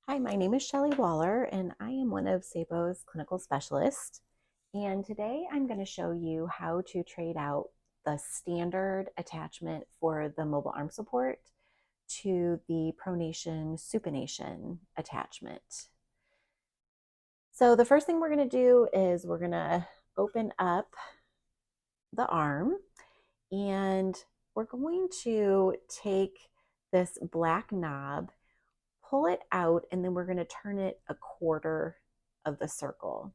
Hi, my name is Shelley Waller, and I am one of Saebo's clinical specialists. And today I'm going to show you how to trade out the standard attachment for the mobile arm support to the pronation supination attachment. So the first thing we're going to do is we're going to open up the arm, and we're going to take this black knob, pull it out, and then we're going to turn it a quarter of the circle.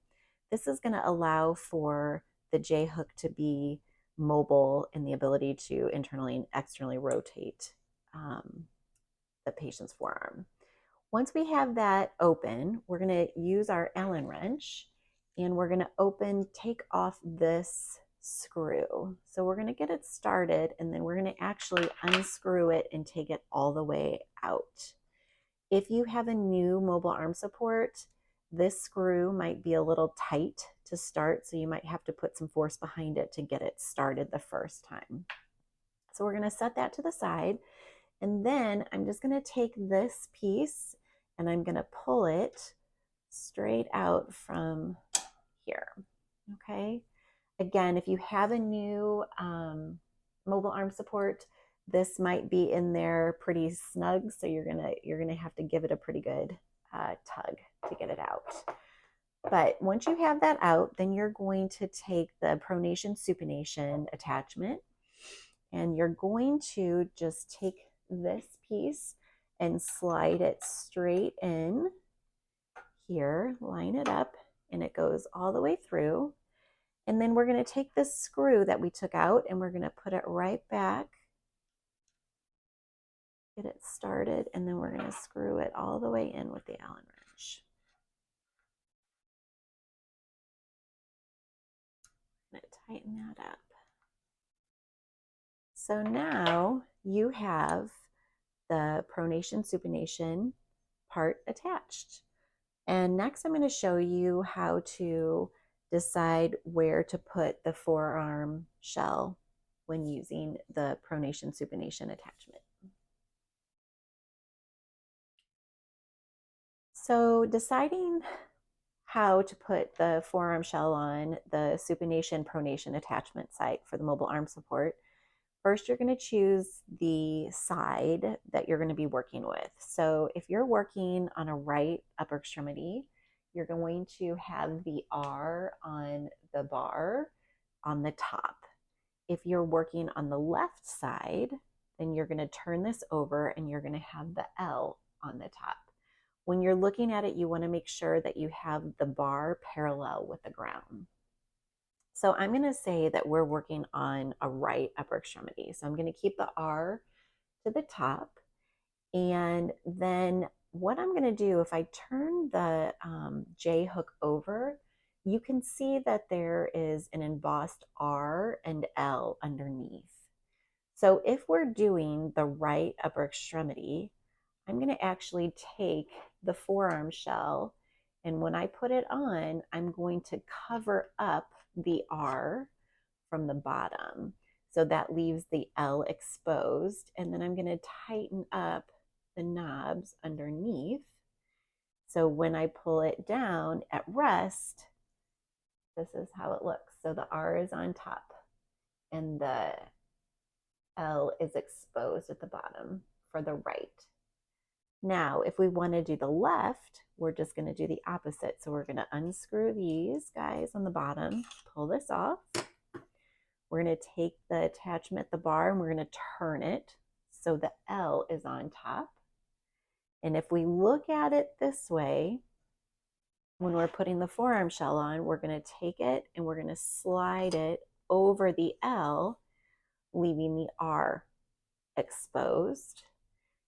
This is going to allow for the J hook to be mobile and the ability to internally and externally rotate the patient's forearm. Once we have that open, we're going to use our Allen wrench and we're going to take off this screw. So we're going to get it started, and then we're going to actually unscrew it and take it all the way out. If you have a new mobile arm support, this screw might be a little tight to start, so you might have to put some force behind it to get it started the first time. So we're going to set that to the side, and then I'm just going to take this piece and I'm going to pull it straight out from here. Okay. Again, if you have a new mobile arm support, this might be in there pretty snug, so you're gonna have to give it a pretty good tug to get it out. But once you have that out, then you're going to take the pronation supination attachment, and you're going to just take this piece and slide it straight in here, line it up, and it goes all the way through. And then we're going to take this screw that we took out and we're going to put it right back, get it started, and then we're going to screw it all the way in with the Allen wrench. I'm going to tighten that up. So now you have the pronation supination part attached. And next I'm going to show you how to decide where to put the forearm shell when using the pronation supination attachment. So deciding how to put the forearm shell on the supination pronation attachment site for the mobile arm support, first you're going to choose the side that you're going to be working with. So if you're working on a right upper extremity, you're going to have the R on the bar on the top. If you're working on the left side, then you're going to turn this over and you're going to have the L on the top. When you're looking at it, you want to make sure that you have the bar parallel with the ground. So I'm going to say that we're working on a right upper extremity. So I'm going to keep the R to the top. And then what I'm going to do, if I turn the J hook over, you can see that there is an embossed R and L underneath. So if we're doing the right upper extremity, I'm going to actually take the forearm shell, and when I put it on, I'm going to cover up the R from the bottom. So that leaves the L exposed, and then I'm going to tighten up the knobs underneath. So when I pull it down at rest, this is how it looks. So the R is on top and the L is exposed at the bottom for the right. Now, if we want to do the left, we're just going to do the opposite. So we're going to unscrew these guys on the bottom, pull this off. We're going to take the attachment, the bar, and we're going to turn it so the L is on top. And if we look at it this way, when we're putting the forearm shell on, we're going to take it and we're going to slide it over the L, leaving the R exposed.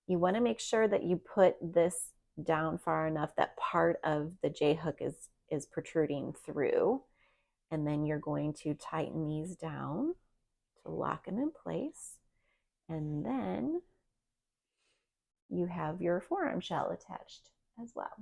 You want to make sure that you put this down far enough that part of the J hook is protruding through. And then you're going to tighten these down to lock them in place. And then you have your forearm shell attached as well.